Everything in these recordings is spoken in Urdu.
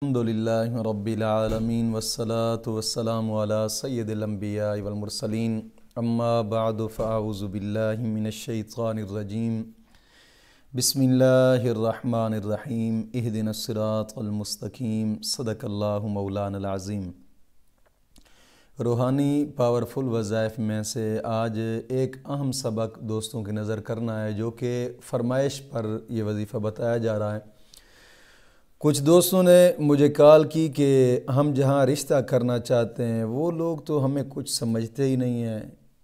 الحمدللہ رب العالمین والصلاة والسلام علی سید الانبیاء والمرسلین اما بعد فاعوذ باللہ من الشیطان الرجیم بسم اللہ الرحمن الرحیم اہدنا الصراط المستقیم صدق اللہ مولانا العظیم۔ روحانی پاورفل وظائف میں سے آج ایک اہم سبق دوستوں کی نظر کرنا ہے، جو کہ فرمائش پر یہ وظیفہ بتایا جا رہا ہے۔ کچھ دوستوں نے مجھے کال کی کہ ہم جہاں رشتہ کرنا چاہتے ہیں وہ لوگ تو ہمیں کچھ سمجھتے ہی نہیں ہیں،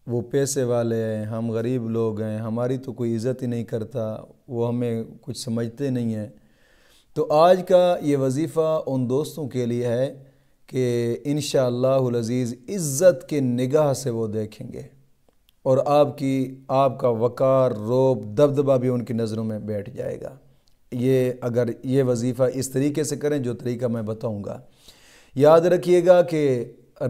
وہ پیسے والے ہیں، ہم غریب لوگ ہیں، ہماری تو کوئی عزت ہی نہیں کرتا، وہ ہمیں کچھ سمجھتے نہیں ہیں۔ تو آج کا یہ وظیفہ ان دوستوں کے لیے ہے کہ انشاءاللہ العزیز عزت کے نگاہ سے وہ دیکھیں گے، اور آپ کا وقار، رعب، دبدبہ بھی ان کی نظروں میں بیٹھ جائے گا۔ اگر یہ وظیفہ اس طریقے سے کریں جو طریقہ میں بتاؤں گا، یاد رکھیے گا کہ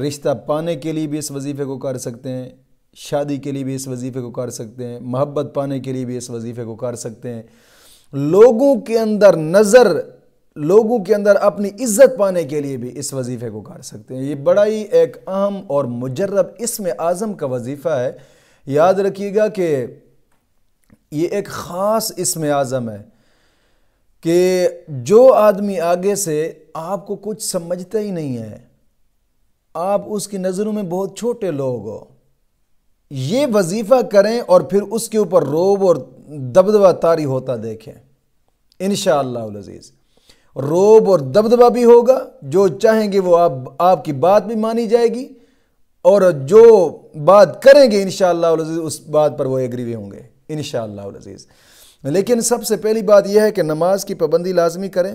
رشتہ پانے کے لیے بھی اس وظیفے کو کر سکتے ہیں، شادی کے لیے بھی اس وظیفے کو کر سکتے ہیں، محبت پانے کے لیے بھی اس وظیفے کو کر سکتے ہیں، لوگوں کے اندر اپنی عزت پانے کے لیے بھی اس وظیفے کو کر سکتے ہیں۔ یہ بڑا ہی ایک اہم اور مجرب اسم اعظم کا وظیفہ ہے۔ یاد رکھیے گا کہ یہ ایک خاص اسم اعظم ہے کہ جو آدمی آگے سے آپ کو کچھ سمجھتا ہی نہیں ہے، آپ اس کی نظروں میں بہت چھوٹے لوگ ہو، یہ وظیفہ کریں اور پھر اس کے اوپر رعب اور دبدبہ طاری ہوتا دیکھیں انشاءاللہ العزیز۔ رعب اور دبدبہ بھی ہوگا، جو چاہیں گے وہ آپ کی بات بھی مانی جائے گی، اور جو بات کریں گے انشاءاللہ العزیز اس بات پر وہ ایگری ہوں گے انشاءاللہ العزیز۔ لیکن سب سے پہلی بات یہ ہے کہ نماز کی پابندی لازمی کریں،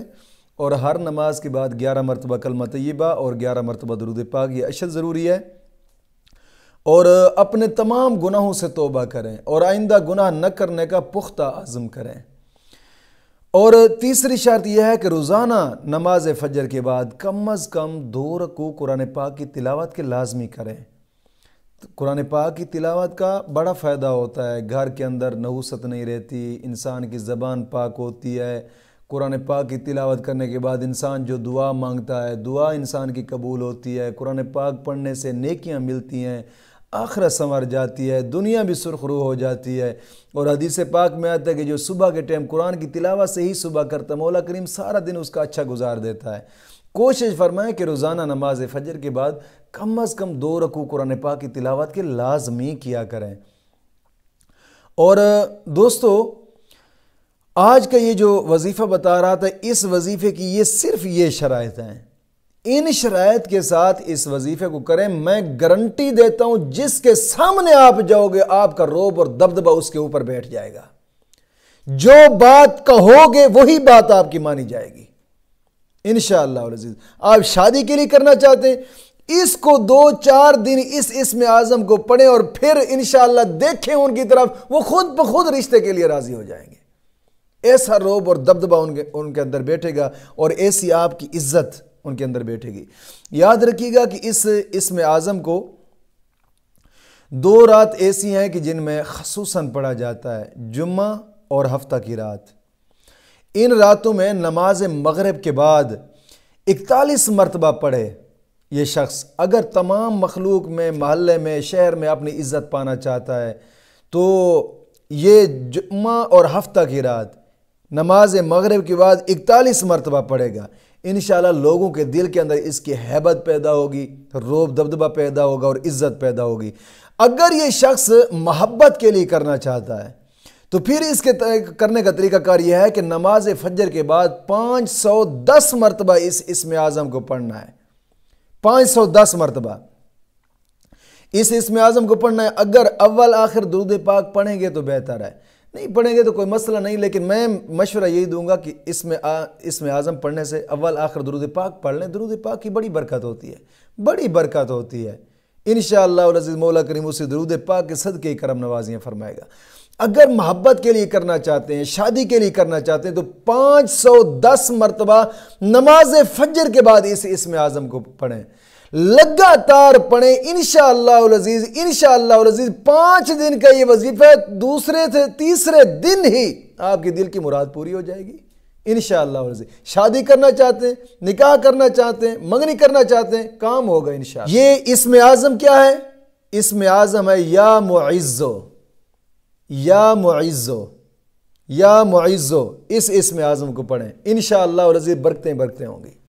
اور ہر نماز کے بعد 11 مرتبہ کلمہ طیبہ اور 11 مرتبہ درود پاک، یہ اشد ضروری ہے، اور اپنے تمام گناہوں سے توبہ کریں اور آئندہ گناہ نہ کرنے کا پختہ عزم کریں۔ اور تیسری شرط یہ ہے کہ روزانہ نماز فجر کے بعد کم از کم 2 رکوع قرآن پاک کی تلاوت کے لازمی کریں۔ قرآن پاک کی تلاوت کا بڑا فائدہ ہوتا ہے، گھر کے اندر نحوست نہیں رہتی، انسان کی زبان پاک ہوتی ہے۔ قرآن پاک کی تلاوت کرنے کے بعد انسان جو دعا مانگتا ہے، دعا انسان کی قبول ہوتی ہے۔ قرآن پاک پڑھنے سے نیکیاں ملتی ہیں، آخرت سنور جاتی ہے، دنیا بھی سرخ رو ہو جاتی ہے۔ اور حدیث پاک میں آتا ہے کہ جو صبح کے ٹائم قرآن کی تلاوت سے ہی صبح کرتا ہے، مولا کریم سارا دن اس کا اچھا گزار دیتا ہے۔ کوشش فرمائیں کہ روزانہ نماز فجر کے بعد کم از کم 2 رکوع قرآن پاک کی تلاوت کے لازمی کیا کریں۔ اور دوستو، آج کا یہ جو وظیفہ بتا رہا تھا، اس وظیفے کی صرف یہ شرائط ہیں، ان شرائط کے ساتھ اس وظیفے کو کریں۔ میں گارنٹی دیتا ہوں جس کے سامنے آپ جاؤ گے آپ کا رعب اور دبدبہ اس کے اوپر بیٹھ جائے گا، جو بات کہو گے وہی بات آپ کی مانی جائے گی انشاءاللہ العزیز۔ آپ شادی کے لیے کرنا چاہتے ہیں، اس کو 2-4 دن اس اسم اعظم کو پڑھیں اور پھر انشاءاللہ دیکھیں ان کی طرف، وہ خود بخود رشتے کے لیے راضی ہو جائیں گے۔ ایسا رعب اور دبدبہ ان کے اندر بیٹھے گا، اور ایسی آپ کی عزت ان کے اندر بیٹھے گی۔ یاد رکھیے گا کہ اس اسم اعظم کو 2 رات ایسی ہیں کہ جن میں خصوصاً پڑھا جاتا ہے، جمعہ اور ہفتہ کی رات۔ ان راتوں میں نماز مغرب کے بعد 41 مرتبہ پڑھے یہ شخص، اگر تمام مخلوق میں، محلے میں، شہر میں اپنی عزت پانا چاہتا ہے تو یہ جمعہ اور ہفتہ کی رات نماز مغرب کے بعد 41 مرتبہ پڑھے گا۔ انشاءاللہ لوگوں کے دل کے اندر اس کی ہیبت پیدا ہوگی، رعب دبدبہ پیدا ہوگا اور عزت پیدا ہوگی۔ اگر یہ شخص محبت کے لیے کرنا چاہتا ہے تو پھر اس کے کرنے کا طریقہ کار یہ ہے کہ نماز فجر کے بعد 510 مرتبہ اس اسم اعظم کو پڑھنا ہے، 510 مرتبہ اس اسم اعظم کو پڑھنا ہے۔ اگر اول آخر درود پاک پڑھیں گے تو بہتر ہے، نہیں پڑھیں گے تو کوئی مسئلہ نہیں، لیکن میں مشورہ یہی دوں گا کہ اسم اعظم پڑھنے سے اول آخر درود پاک پڑھ لیں۔ درود پاک کی بڑی برکت ہوتی ہے، بڑی برکت ہوتی ہے انشاءاللہ العزیز۔ مولا کریم اسی درود پاک کے صدقے ہی کرم نوازیاں فرمائے گا۔ اگر محبت کے لیے کرنا چاہتے ہیں، شادی کے لیے کرنا چاہتے ہیں تو 510 مرتبہ نماز فجر کے بعد اس اسم اعظم کو پڑھیں، لگاتار پڑھیں انشاءاللہ العزیز۔ انشاءاللہ العزیز 5 دن کا یہ وظیفہ، دوسرے سے تیسرے دن ہی آپ کے دل کی مراد پوری ہو جائے گی انشاءاللہ العزیز۔ شادی کرنا چاہتے ہیں، نکاح کرنا چاہتے ہیں، منگنی کرنا چاہتے ہیں، کام ہوگا انشاءاللہ۔ یہ اسم اعظم کیا ہے؟ اسم اعظم ہے یا معزو، یا معزو، یا معزو۔ اس اسم اعظم کو پڑھیں، انشاءاللہ العزیز برکتیں برکتیں ہوں گی۔